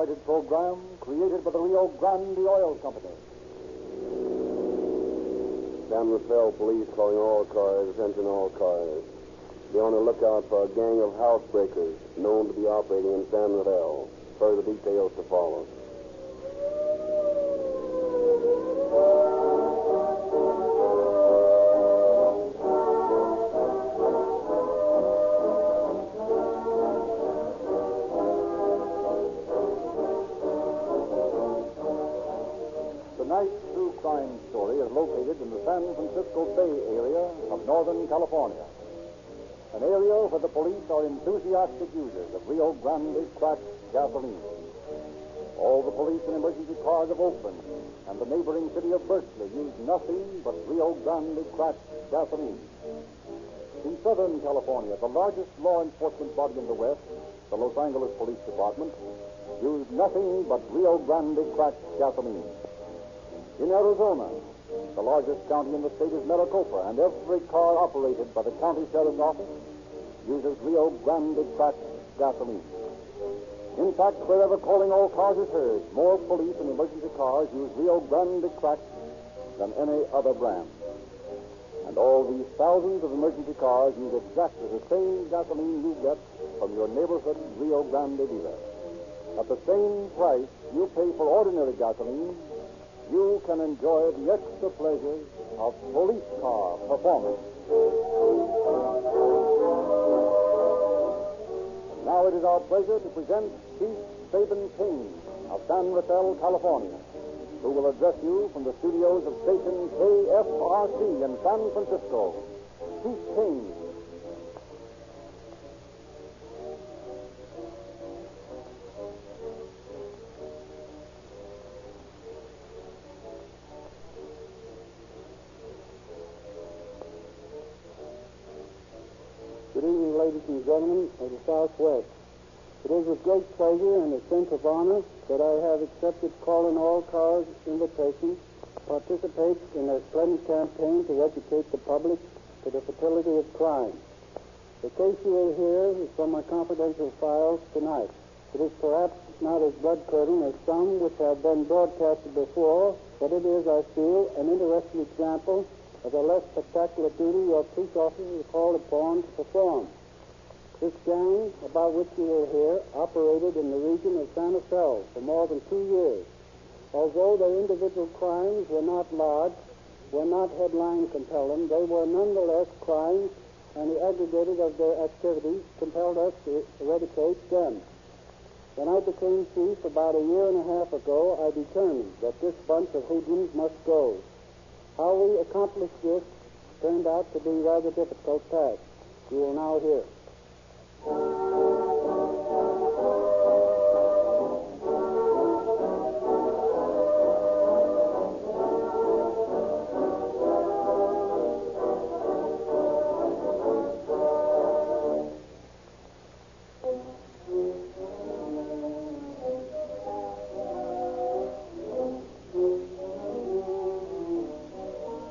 excited program created by the Rio Grande Oil Company. San Rafael police calling all cars, attention all cars. Be on the lookout for a gang of housebreakers known to be operating in San Rafael. Further details to follow. Tonight's true crime story is located in the San Francisco Bay area of Northern California. An area where the police are enthusiastic users of Rio Grande cracked gasoline. All the police and emergency cars of Oakland and the neighboring city of Berkeley use nothing but Rio Grande cracked gasoline. In Southern California, the largest law enforcement body in the West, the Los Angeles Police Department, used nothing but Rio Grande cracked gasoline. In Arizona, the largest county in the state is Maricopa, and every car operated by the county sheriff's office uses Rio Grande cracked gasoline. In fact, wherever calling all cars is heard, more police and emergency cars use Rio Grande cracked than any other brand. And all these thousands of emergency cars use exactly the same gasoline you get from your neighborhood Rio Grande dealer. At the same price you pay for ordinary gasoline, you can enjoy the extra pleasures of police car performance. And now it is our pleasure to present Chief Saban King of San Rafael, California, who will address you from the studios of station KFRC in San Francisco. Chief King. Good evening, ladies and gentlemen of the Southwest. It is with great pleasure and a sense of honor that I have accepted calling all cars' invitation to participate in a splendid campaign to educate the public to the fertility of crime. The case you will hear is from my confidential files tonight. It is perhaps not as blood-curdling as some which have been broadcasted before, but it is, I feel, an interesting example of a less spectacular duty your police officers are called upon to perform. This gang, about which you will hear, operated in the region of San Rafael for more than 2 years. Although their individual crimes were not large, were not headline compelling, they were nonetheless crimes, and the aggregated of their activities compelled us to eradicate them. When I became chief about a year and a half ago, I determined that this bunch of hoodlums must go. How we accomplished this turned out to be a rather difficult task. You will now hear.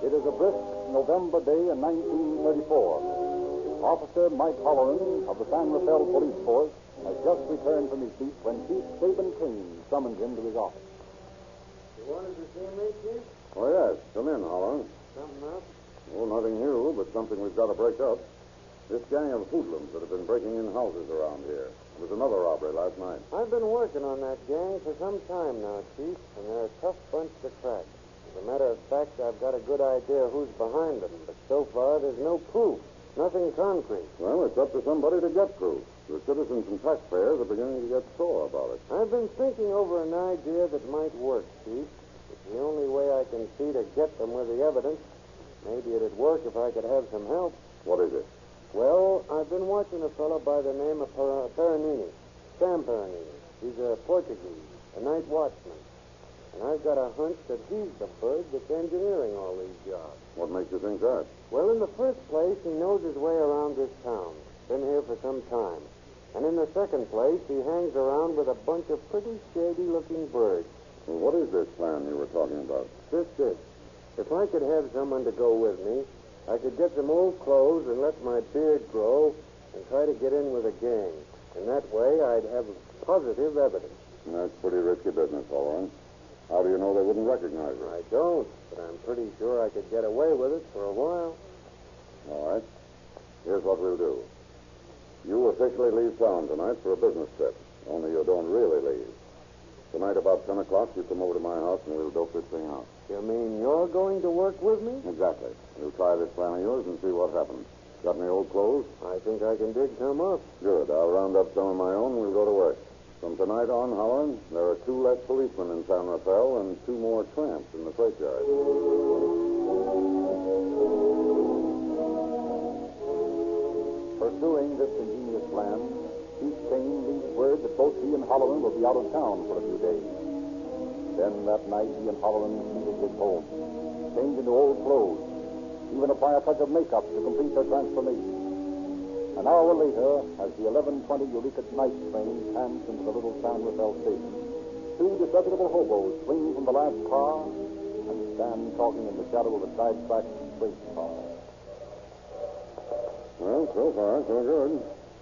It is a brisk November day in 1934. Officer Mike Holloran of the San Rafael Police Force has just returned from his beat when Chief Saban King summoned him to his office. You wanted to see me, Chief? Oh, yes. Come in, Holloran. Something up? Oh, nothing new, but something we've got to break up. This gang of hoodlums that have been breaking in houses around here. There was another robbery last night. I've been working on that gang for some time now, Chief, and they're a tough bunch to crack. As a matter of fact, I've got a good idea who's behind them, but so far there's no proof. Nothing concrete. Well, it's up to somebody to get proof. The citizens and taxpayers are beginning to get sore about it. I've been thinking over an idea that might work, Chief. It's the only way I can see to get them with the evidence. Maybe it'd work if I could have some help. What is it? Well, I've been watching a fellow by the name of Peranini. Sam Peranini. He's a Portuguese, a night watchman. And I've got a hunch that he's the bird that's engineering all these jobs. What makes you think that? Well, in the first place, he knows his way around this town. Been here for some time. And in the second place, he hangs around with a bunch of pretty shady-looking birds. Well, what is this plan you were talking about? Just this. If I could have someone to go with me, I could get some old clothes and let my beard grow and try to get in with a gang. And that way, I'd have positive evidence. That's pretty risky business, Holloran. How do you know they wouldn't recognize her? I don't, but I'm pretty sure I could get away with it for a while. All right. Here's what we'll do. You officially leave town tonight for a business trip, only you don't really leave. Tonight about 10 o'clock, you come over to my house and we'll dope this thing out. You mean you're going to work with me? Exactly. We'll try this plan of yours and see what happens. Got any old clothes? I think I can dig some up. Good. I'll round up some of my own and we'll go to work. From tonight on, Holloran, there are 2 less policemen in San Rafael and 2 more tramps in the freight yard. Pursuing this ingenious plan, Chief Kane leaves word that both he and Holloran will be out of town for a few days. Then that night, he and Holloran leave his home, change into old clothes, even apply a touch of makeup to complete their transformation. An hour later, as the 11:20 Eureka night train pants into the little San Rafael station, 2 disreputable hobos swing from the last car and stand talking in the shadow of a side-tracked freight car. Well, so far, so good.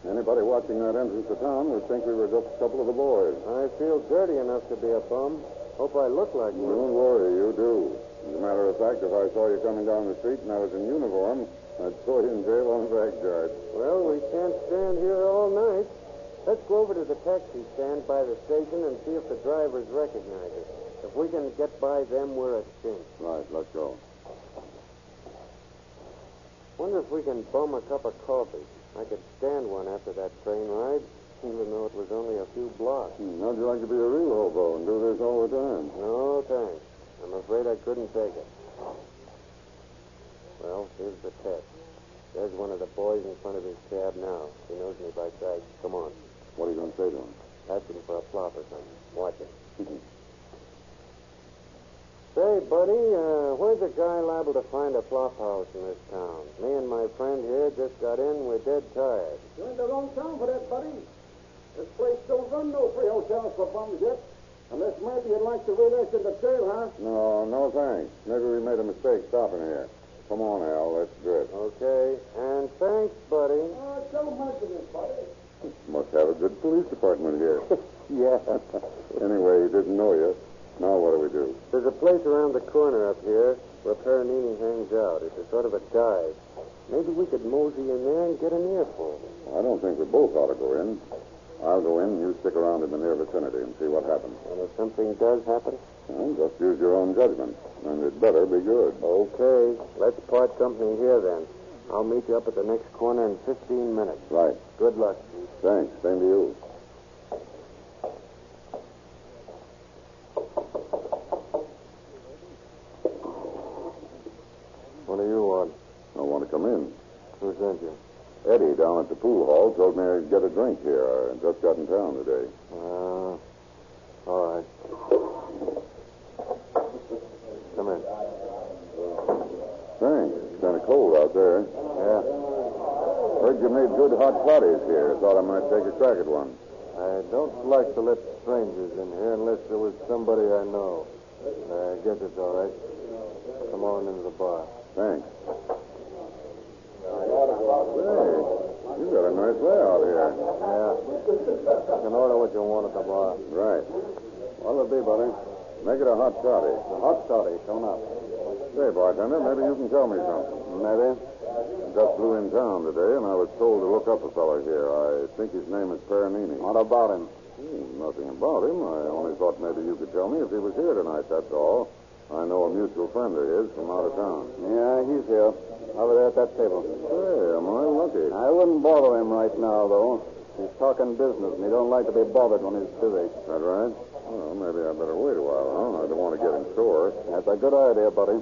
Anybody watching that entrance to town would think we were just a couple of the boys. I feel dirty enough to be a bum. Hope I look like one. Don't worry, you do. As a matter of fact, if I saw you coming down the street and I was in uniform, I'd throw you in jail on a rag charge. Well, we can't stand here all night. Let's go over to the taxi stand by the station and see if the drivers recognize us. If we can get by them, we're a cinch. Right, let's go. Wonder if we can bum a cup of coffee. I could stand one after that train ride, even though it was only a few blocks. How'd you like to be a real hobo and do this all the time? No, thanks. I'm afraid I couldn't take it. Well, here's the test. There's one of the boys in front of his cab now. He knows me by sight. Come on. What are you going to say to him? Ask him for a flop or something. Watch it. Say, buddy, where's a guy liable to find a flop house in this town? Me and my friend here just got in. We're dead tired. You're in the wrong town for that, buddy. This place don't run no free hotels for bums yet. Unless maybe you'd like to relax in the jailhouse. No, thanks. Maybe we made a mistake stopping here. Come on, Al. Let's drift. Okay. And thanks, buddy. Oh, don't mention it, buddy. Must have a good police department here. Yeah. Anyway, he didn't know you. Now what do we do? There's a place around the corner up here where Paranini hangs out. It's a sort of a dive. Maybe we could mosey in there and get an earful. I don't think we both ought to go in. I'll go in, you stick around in the near vicinity and see what happens. And if something does happen? Well, just use your own judgment. And it better be good. Okay. Let's part company here, then. I'll meet you up at the next corner in 15 minutes. Right. Good luck, Chief. Thanks. Same to you. What do you want? I want to come in. Who sent you? Eddie down at the pool hall told me I'd get a drink here. I just got in town today. All right. Come in. Thanks. It's kind of cold out there. Yeah. Heard you made good hot toddies here. Thought I might take a crack at one. I don't like to let strangers in here unless there was somebody I know. I guess it's all right. Come on into the bar. Thanks. Hey, you got a nice layout here. Yeah. You can order what you want at the bar. Right. What'll it be, buddy? Make it a hot toddy. A hot toddy, coming up. Say, bartender, maybe you can tell me something. Maybe. Just flew in town today, and I was told to look up a fellow here. I think his name is Paranini. What about him? Nothing about him. I only thought maybe you could tell me if he was here tonight, that's all. I know a mutual friend of his from out of town. Yeah, he's here. Over there at that table. Say, am I lucky? I wouldn't bother him right now, though. He's talking business, and he don't like to be bothered when he's busy. Is that right? Well, maybe I better wait a while, huh? I don't want to get him sore. That's a good idea, buddy.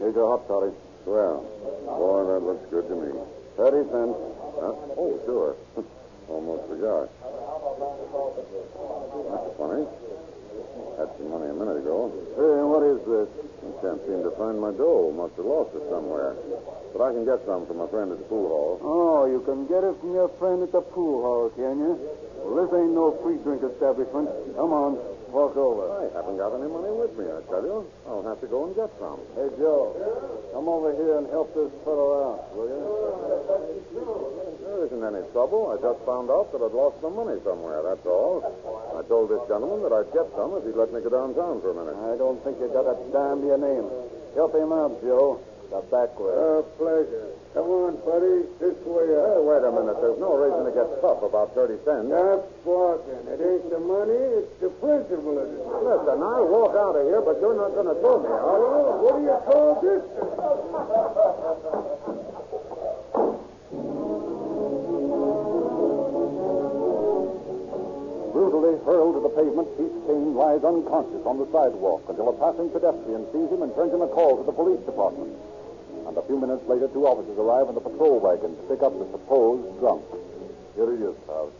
Here's your hot toddy. Well, boy, that looks good to me. 30 cents. Huh? Oh, sure. Almost forgot. That's funny. Had some money a minute ago. Hey, what is this? I can't seem to find my dough. Must have lost it somewhere. But I can get some from a friend at the pool hall. Oh, you can get it from your friend at the pool hall, can you? Well, this ain't no free drink establishment. Come on, walk over. I haven't got any money with me, I tell you. I'll have to go and get some. Hey, Joe, come over here and help this fellow out, will you? There isn't any trouble. I just found out that I'd lost some money somewhere, that's all. I told this gentleman that I'd get some if he'd let me go downtown for a minute. I don't think you got a dime to your name. Help him out, Joe. The back way. Pleasure. Come on, buddy. This way Hey, wait a minute. There's no reason to get tough about 30 cents. Stop squawking. It ain't the money, it's the principle of it. Listen, I'll walk out of here, but you're not going to throw me out. Oh, what do you call this? Brutally hurled to the pavement, Chief Kane lies unconscious on the sidewalk until a passing pedestrian sees him and turns in a call to the police department. And a few minutes later, 2 officers arrive in the patrol wagon to pick up the supposed drunk. Here he is, pal.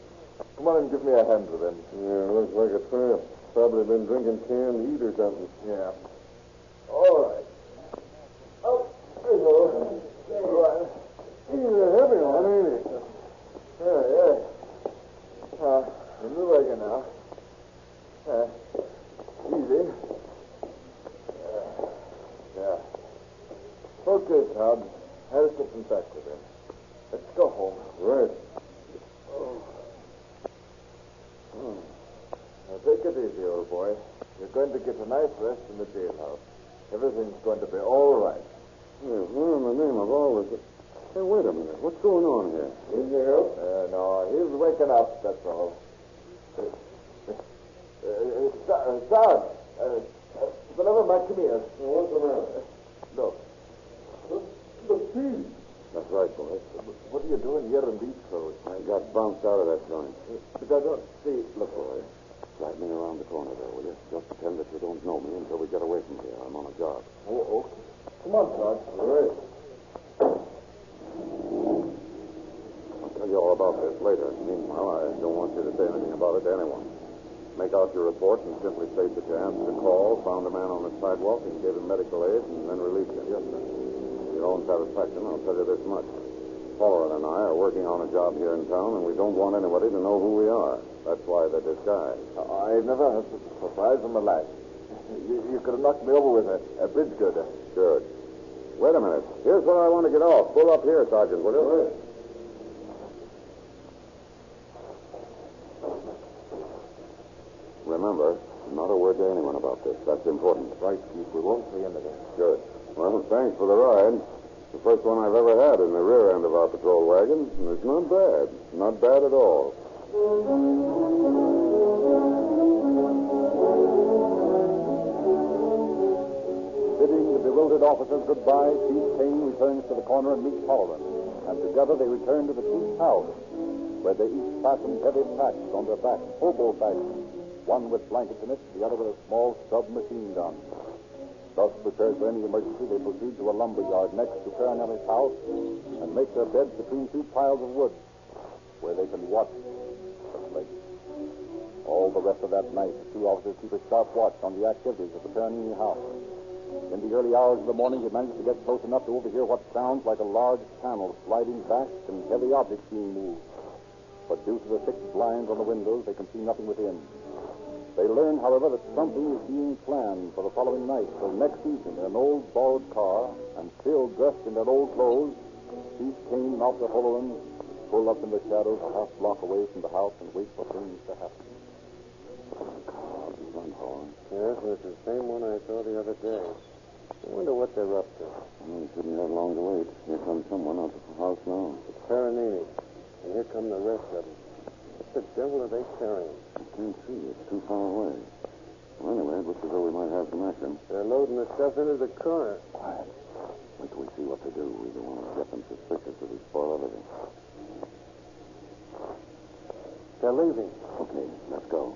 Come on and give me a hand with him. Yeah, looks like a tramp. Probably been drinking canned heat or something. Yeah. All right. Oh, there you go. All right. He's a heavy one, ain't he? Yeah. In the wagon now. Easy. Yeah. Okay, Todd. I'll get some back with him. Let's go home. Right. Now, take it easy, old boy. You're going to get a nice rest in the jailhouse. Everything's going to be all right. Yeah, where in the name of all this? Hey, wait a minute. What's going on here? Need your help? No, he's waking up, that's all. Sarge, deliver my camille. What's the matter? Look. The thief. That's right, boy. What are you doing here in these clothes? I got bounced out of that joint. But I don't see. Look, boy. Slide me around the corner there, will you? Just pretend that you don't know me until we get away from here. I'm on a job. Oh, okay. Come on, Sarge. All right. I'll tell you all about this later. Meanwhile, I don't want you to say anything about it to anyone. Make out your report and simply state that you answered a call, found a man on the sidewalk, and gave him medical aid, and then released him. Yes, sir. For your own satisfaction, I'll tell you this much. Foreign and I are working on a job here in town, and we don't want anybody to know who we are. That's why they're disguised. I've never had such a surprise in my life. You could have knocked me over with a bridge girder. Good. Wait a minute. Here's where I want to get off. Pull up here, Sergeant, will you? Right. Remember, not a word to anyone about this. That's important. Right, Chief. We won't say anything. Good. Well, thanks for the ride. The first one I've ever had in the rear end of our patrol wagon. And it's not bad. Not bad at all. Bidding the bewildered officers goodbye, Chief Kane returns to the corner and meets Holland. And together they return to the chief's house, where they each fasten heavy packs on their backs, hobo fashion. One with blankets in it, the other with a small submachine gun. Thus prepared for any emergency, they proceed to a lumber yard next to Farinelli's house and make their beds between 2 piles of wood, where they can watch and sleep. All the rest of that night, the 2 officers keep a sharp watch on the activities of the Farinelli house. In the early hours of the morning, they manage to get close enough to overhear what sounds like a large panel sliding back and heavy objects being moved. But due to the thick blinds on the windows, they can see nothing within. They learn, however, that something is being planned for the following night. So next evening, in an old borrowed car, and still dressed in their old clothes, Chief Kane and Officer Holland pull up in the shadows a half block away from the house and wait for things to happen. Run, Holland. Yes, it's the same one I saw the other day. I wonder what they're up to. It shouldn't have long to wait. Here comes someone out of the house now. It's Farinelli. And here come the rest of them. What the devil are they carrying? I can't see. It's too far away. Well, anyway, it looks as though we might have some action. They're loading the stuff into the car. Quiet. Wait till we see what they do. We don't want to get them suspicious that we spoil everything. They're leaving. Okay, let's go.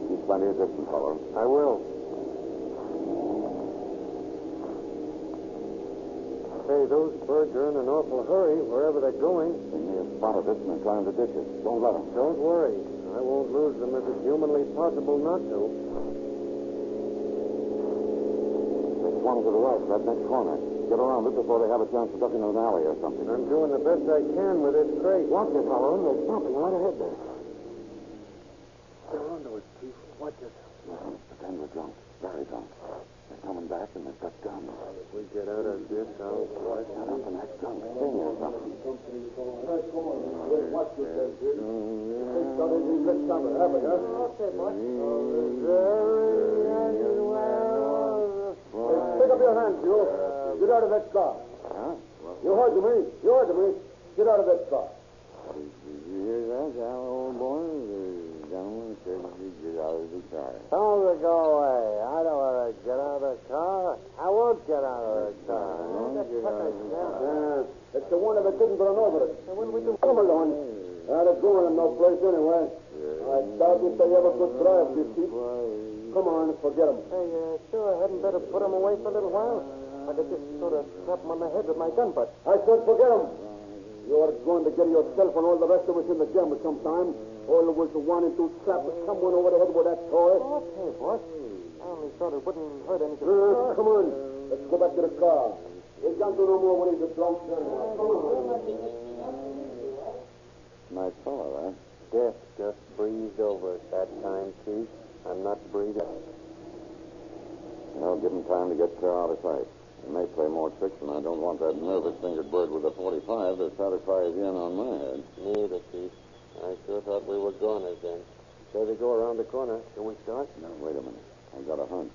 Keep plenty of distance, fellow. I will. Hey, those birds are in an awful hurry wherever they're going. They may have spotted us and are trying to ditch us. Don't let them. Don't worry. I won't lose them if it's humanly possible not to. There's one to the right, that next corner. Get around it before they have a chance to duck into an alley or something. I'm doing the best I can with this crate. Watch it, fellow. There's something right ahead there. They're onto it. Chief, what is it? Well, pretend we're drunk. Very drunk. They're coming back and they've got guns. If we get out of this, I'll watch. Shut up and act drunk. Sing or something. Pick up your hands, you. Get out of that car. Huh? You heard me. You heard me. Get out of that car. Did you hear that, old boy? The gentleman said you get out of the car. Tell them to go away. I don't want to get out of the car. I won't get out of the car. It's the one that didn't run over it. What do we do? Come along. They're going in no place anyway. I doubt if they ever could drive this Chief. Come on, forget them. Hey, sure, I hadn't better put them away for a little while. I could just sort of tap them on the head with my gun butt. I said forget them. You're going to get yourself and all the rest of us in the jam sometime. All of us wanting to slap someone over the head with that toy. Okay, boss. I only thought it wouldn't hurt anything. Come on. Let's go back to the car. We can't do no more when he's a drunk. Come on. Nice fellow, Death just breathed over us that time, Chief. I'm not breathing. Well, give him time to get clear out of sight. He may play more tricks, and I don't want that nervous-fingered bird with a 45 to satisfy his yen on my head. Neither, Chief. I sure thought we were goners then. Say they go around the corner. Shall we start? No, wait a minute. I've got a hunch.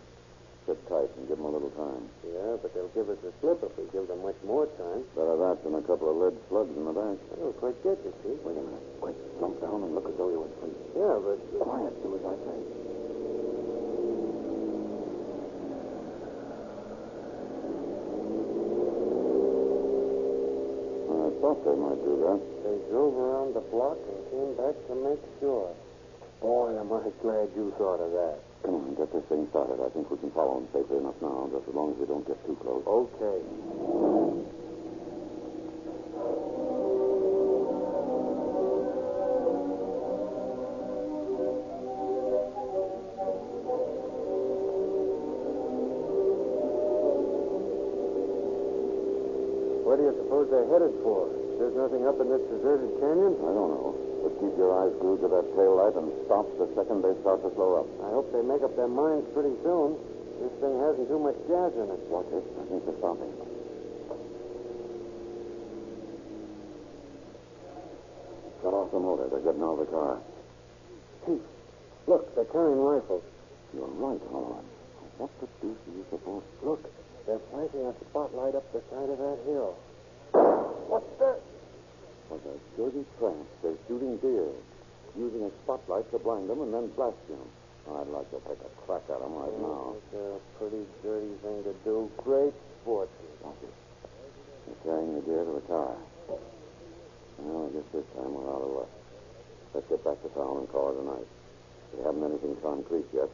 Sit tight and give them a little time. Yeah, but they'll give us a slip if we give them much more time. Better that than a couple of lead slugs in the back. I don't quite get you, Chief. Wait a minute. Quick, jump down and look as though you were asleep. Yeah, but... Quiet, do as I say. I thought they might do that. They drove around the block and came back to make sure. Boy, am I glad you thought of that. Come on, get this thing started. I think we can follow them safely enough now, just as long as we don't get too close. Okay. What do you suppose they're headed for? There's nothing up in this deserted canyon? I don't know. But keep your eyes glued to that tail light and stop the second they start to slow up. I hope they make up their minds pretty soon. This thing hasn't too much gas in it. Watch it. I think they're stopping. Got off the motor. They're getting out of the car. Chief, look, they're carrying rifles. You're right, Howard. What the deuce do you suppose? Look, they're flashing a spotlight up the side of that hill. What's that? For the dirty tramps, they're shooting deer, using a spotlight to blind them and then blasting them. I'd like to take a crack at them right now. It's a pretty dirty thing to do. Great sport. Watch it. They're carrying the deer to the car. Well, I guess this time we're out of luck. Let's get back to town and call it a night. We haven't anything concrete yet,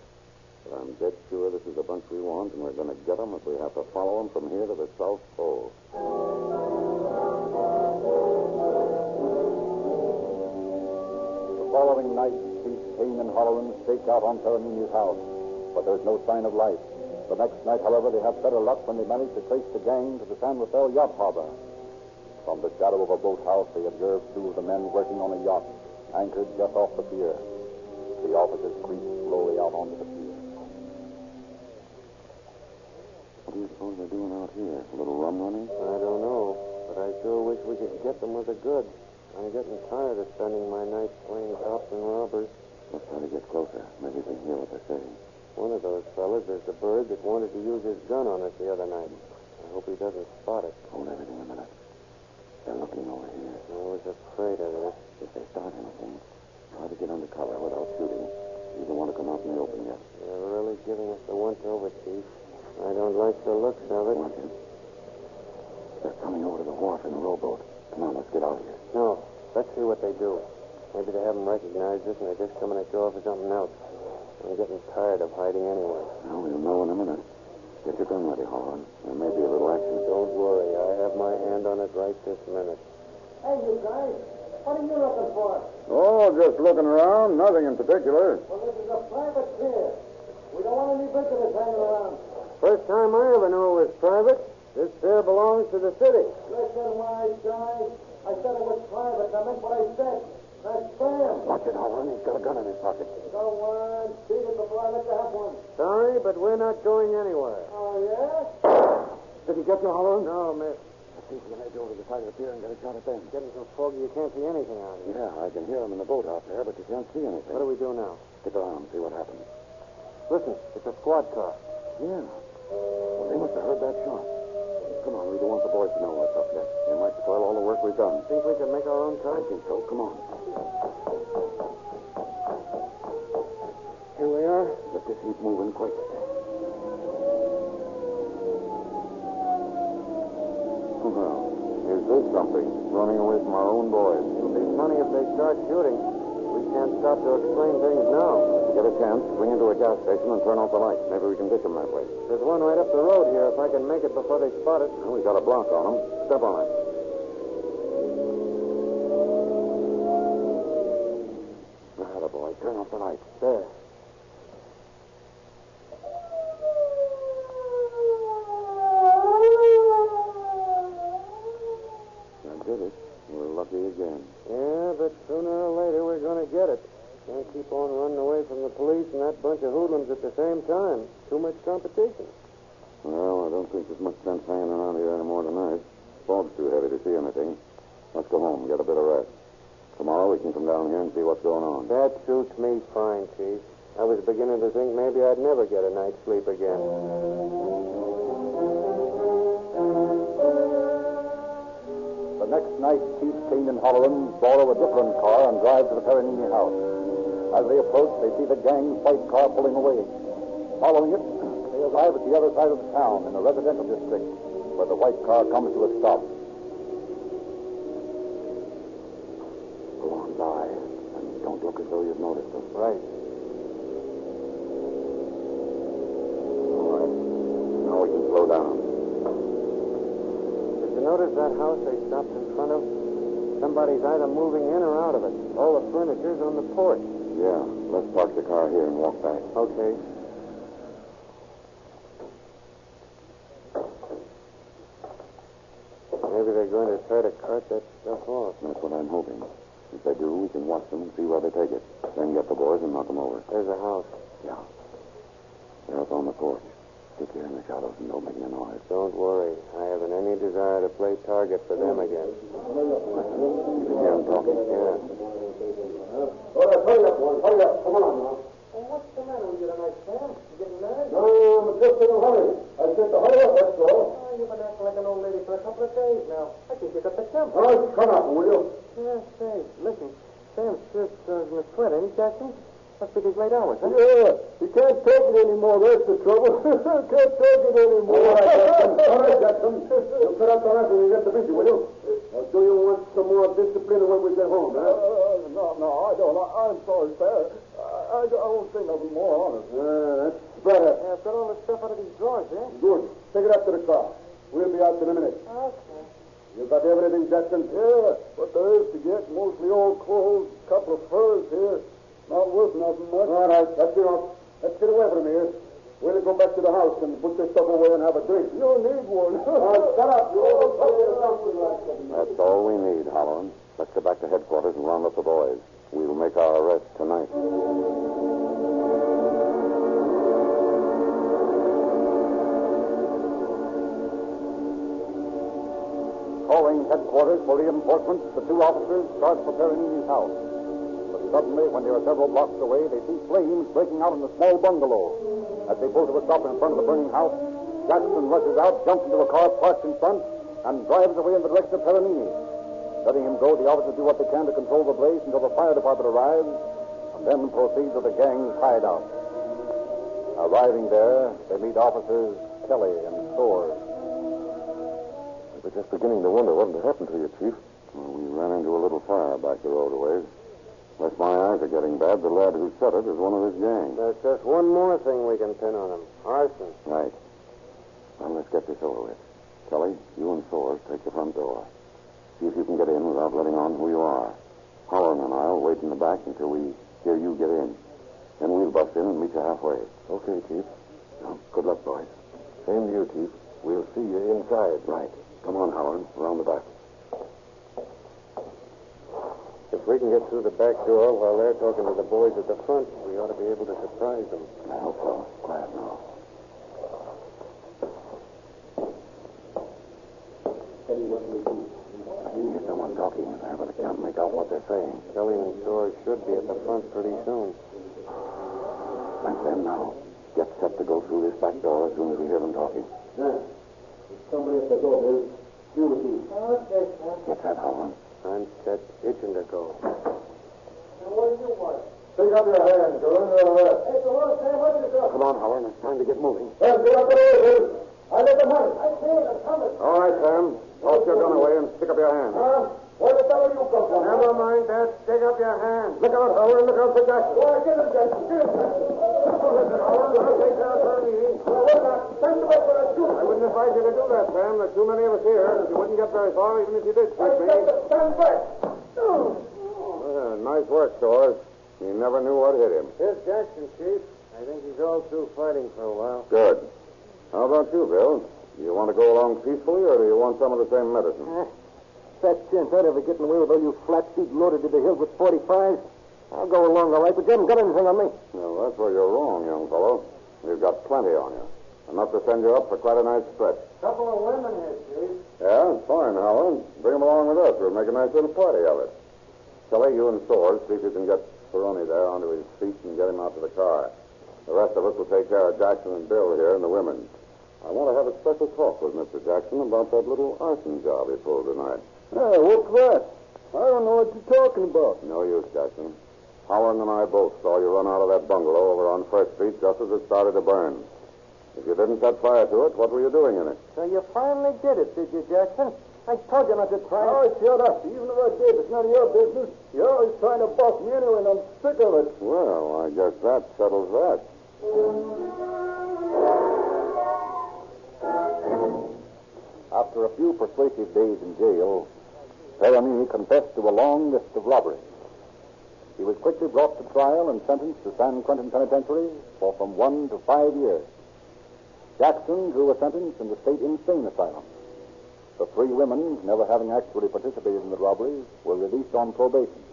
but I'm dead sure this is the bunch we want, and we're going to get them if we have to follow them from here to the South Pole. The following night, Chief Kane and Holloran stake out on Paranini's house, but there's no sign of life. The next night, however, they have better luck when they manage to trace the gang to the San Rafael yacht harbor. From the shadow of a boathouse, they observe two of the men working on a yacht anchored just off the pier. The officers creep slowly out onto the pier. What do you suppose they're doing out here? A little rum running? I don't know, but I sure wish we could get them with a good. I'm getting tired of spending my nights playing cops and robbers. Let's try to get closer. Maybe we can hear what they're saying. One of those fellas is the bird that wanted to use his gun on us the other night. I hope he doesn't spot us. Hold everything a minute. They're looking over here. I was afraid of this. If they start anything, try to get under cover without shooting. You don't want to come out in the open yet. They're really giving us the once-over, Chief. I don't like the looks of it. Watch it. They're coming over to the wharf in a rowboat. Come on, let's get out of here. No, let's see what they do. Maybe they haven't recognized us and they're just coming ashore for something else. I'm getting tired of hiding anyway. Now, we'll know in a minute. Get your gun ready, Holland. There may be a little action. Don't worry. I have my hand on it right this minute. Hey, you guys. What are you looking for? Oh, just looking around. Nothing in particular. Well, this is a private pier. We don't want any visitors hanging around. First time I ever knew it was private. This pier belongs to the city. Listen, my guy. I said it was private. I meant what I said. That's Sam. Watch it, Holland. He's got a gun in his pocket. Go on. Beat it before I let you have one. Sorry, but we're not going anywhere. Oh, yeah? Did he get you, Holland? No, miss. Let's see if we can edge over to the side of the pier and get a shot at them. Getting so foggy you can't see anything out here. Yeah, I can hear them in the boat out there, but you can't see anything. What do we do now? Stick around, see what happens. Listen, it's a squad car. Yeah. Well, they must have heard that shot. Come on, we don't want the boys to know what's up yet. They might spoil all the work we've done. Think we can make our own I car? think so. Come on. Here we are. Let this heap moving quick. Well, is this something? Running away from our own boys. It'll be funny if they start shooting. We can't stop to explain things now. If you get a chance, swing into a gas station and turn off the lights. Maybe we can ditch them that way. There's one right up the road here if I can make it before they spot it. Well, we got a block on them. Step on it. Boy, turn off the lights. There. That did it. We're lucky again. Yeah, but sooner or later we're going to get it. Can't keep on running away from the police and that bunch of hoodlums at the same time. Too much competition. Well, I don't think there's much sense hanging around here anymore tonight. Fog's too heavy to see anything. Let's go home and get a bit of rest. Tomorrow we can come down here and see what's going on. That suits me fine, Chief. I was beginning to think maybe I'd never get a night's sleep again. The next night, Chief Kane and Holloran borrow a different car and drive to the Peronini house. As they approach, they see the gang's white car pulling away. Following it, they arrive at the other side of the town in a residential district where the white car comes to a stop. Go on by, and don't look as though you've noticed us. Right. All right. Now we can slow down. Did you notice that house they stopped in front of? Somebody's either moving in or out of it. All the furniture's on the porch. Yeah, let's park the car here and walk back. Okay. Maybe they're going to try to cart that stuff off. That's what I'm hoping. If they do, we can watch them and see where they take it. Then get the boys and knock them over. There's a house. Yeah. They're up on the porch. Stick here in the shadows and don't make any noise. Don't worry. I haven't any desire to play target for them again. You hear them talking? Yeah. Hurry up, boys. Hurry up. Come on now. Well, what's the matter with you tonight, Sam? You getting mad? No, I'm just in a hurry. I said to hurry up, that's all. Oh, you've been acting like an old lady for a couple of days now. I think you got the temper. All right, come up, will you? Yeah, say, listen. Sam's shirt in the sweat, ain't he, Jackson? Must be these late hours, huh? Yeah, you can't take it anymore. That's the trouble. Can't take it anymore. All right, Jackson. You'll put up the rest when you get the busy, will you? Now, do you want some more discipline when we get home, huh? No, I don't. I'm sorry, sir. I won't say nothing more, honest. That's better. Yeah, I've got all the stuff out of these drawers, eh? Good. Take it up to the car. We'll be out in a minute. Okay. You got everything, Jackson? Yeah, what there is to get. Mostly old clothes, a couple of furs here. Not worth nothing much. All right, that's enough. Let's get away from here. We'll go back to the house and put this stuff away and have a drink. You need one. Shut up. That's all we need, Holloran. Let's go back to headquarters and round up the boys. We'll make our arrest tonight. Calling headquarters for reinforcements, the two officers start for Peronini's house. But suddenly, when they are several blocks away, they see flames breaking out in a small bungalow. As they pull to a stop in front of the burning house, Jackson rushes out, jumps into a car parked in front, and drives away in the direction of Peronini. Letting him go, the officers do what they can to control the blaze until the fire department arrives, and then proceed to the gang's hideout. Arriving there, they meet officers Kelly and Storrs. We were just beginning to wonder what had happened to you, Chief. Well, we ran into a little fire back the road a ways. Unless my eyes are getting bad, the lad who set it is one of his gang. There's just one more thing we can pin on him. Arson. Right. Well, let's get this over with. Kelly, you and Storrs take the front door. See if you can get in without letting on who you are. Holloran and I'll wait in the back until we hear you get in. Then we'll bust in and meet you halfway. Okay, Chief. Now, good luck, boys. Same to you, Chief. We'll see you inside. Right. Come on, Holloran. Around the back. If we can get through the back door while they're talking to the boys at the front, we ought to be able to surprise them. I hope so. Quiet now. I can hear someone talking in there, but I can't make out what they're saying. Kelly and George should be at the front pretty soon. Like them now. Get set to go through this back door as soon as we hear them talking. There's somebody at the door. There's security. Get that, Howland. I'm set, itching to go. What do you want? Stick up your hands. You're under arrest. Hey, so what? What did you Come on, Howland. It's time to get moving. Well, get up the road. I let them have it. I can't. I'm coming. All right, Sam. Toss your gun away and stick up your hand. Where the devil you come from? Never mind that. Stick up your hand. Look out, Howland. Look out for Jackson. Why, get him, Jackson. Get him, Jackson. Listen, Howland, I'll take down Bernie. Well, what about? Send him up for a shoot. I wouldn't advise you to do that, Sam. There's too many of us here. You wouldn't get very far even if you did shoot me. Stand back. Nice work, Stores. You never knew what hit him. Here's Jackson, Chief. I think he's all through fighting for a while. Good. How about you, Bill? You want to go along peacefully, or do you want some of the same medicine? Fat chance I'd ever get away with all you flat feet loaded to the hills with 45s. I'll go along all right, but you haven't got anything on me. No, that's where you're wrong, young fellow. You've got plenty on you. Enough to send you up for quite a nice stretch. Couple of women here, Chief. Yeah, fine, Howland. Bring them along with us. We'll make a nice little party of it. Kelly, you and Stores, see if you can get Peroni there onto his feet and get him out to the car. The rest of us will take care of Jackson and Bill here and the women. I want to have a special talk with Mr. Jackson about that little arson job he pulled tonight. Hey, what's that? I don't know what you're talking about. No use, Jackson. Howard and I both saw you run out of that bungalow over on First Street just as it started to burn. If you didn't set fire to it, what were you doing in it? So you finally did it, did you, Jackson? I told you not to try. Oh, shut up. Even if I did, it's none of your business. You're always trying to buff me anyway, and I'm sick of it. Well, I guess that settles that. After a few persuasive days in jail, Peroni confessed to a long list of robberies. He was quickly brought to trial and sentenced to San Quentin Penitentiary for from 1 to 5 years. Jackson drew a sentence in the state insane asylum. The 3 women, never having actually participated in the robberies, were released on probation.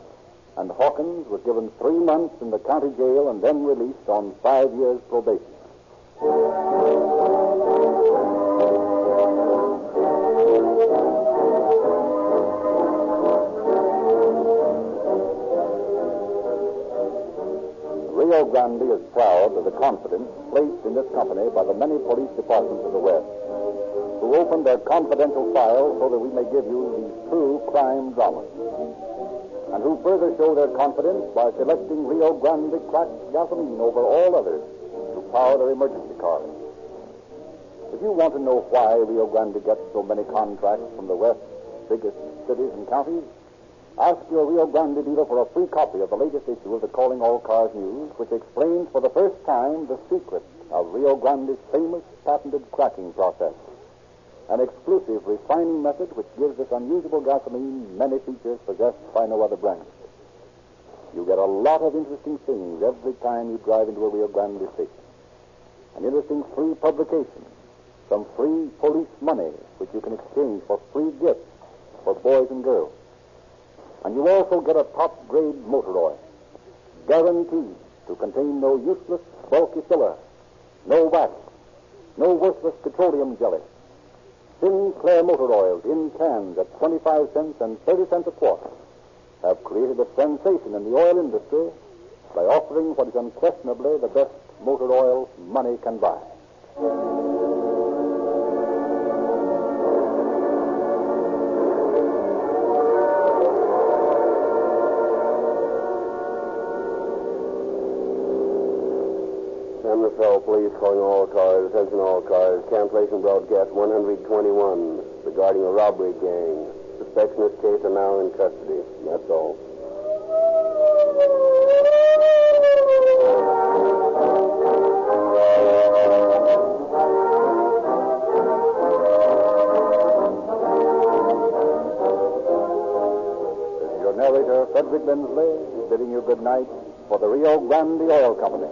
And Hawkins was given 3 months in the county jail and then released on 5 years probation. Rio Grande is proud of the confidence placed in this company by the many police departments of the West, who opened their confidential files so that we may give you these true crime dramas, and who further show their confidence by selecting Rio Grande cracked gasoline over all others to power their emergency cars. If you want to know why Rio Grande gets so many contracts from the West's biggest cities and counties, ask your Rio Grande dealer for a free copy of the latest issue of the Calling All Cars News, which explains for the first time the secret of Rio Grande's famous patented cracking process, an exclusive refining method which gives this unusual gasoline many features possessed by no other brand. You get a lot of interesting things every time you drive into a Rio Grande station. An interesting free publication, some free police money which you can exchange for free gifts for boys and girls. And you also get a top-grade motor oil, guaranteed to contain no useless, bulky filler, no wax, no worthless petroleum jelly. Sinclair motor oils in cans at 25 cents and 30 cents a quart have created a sensation in the oil industry by offering what is unquestionably the best motor oil money can buy. San Rafael Police calling all cars, attention all cars, cancellation broadcast 121 regarding a robbery gang. Suspects in this case are now in custody. That's all. This is your narrator, Frederick Lindsley, bidding you good night for the Rio Grande Oil Company.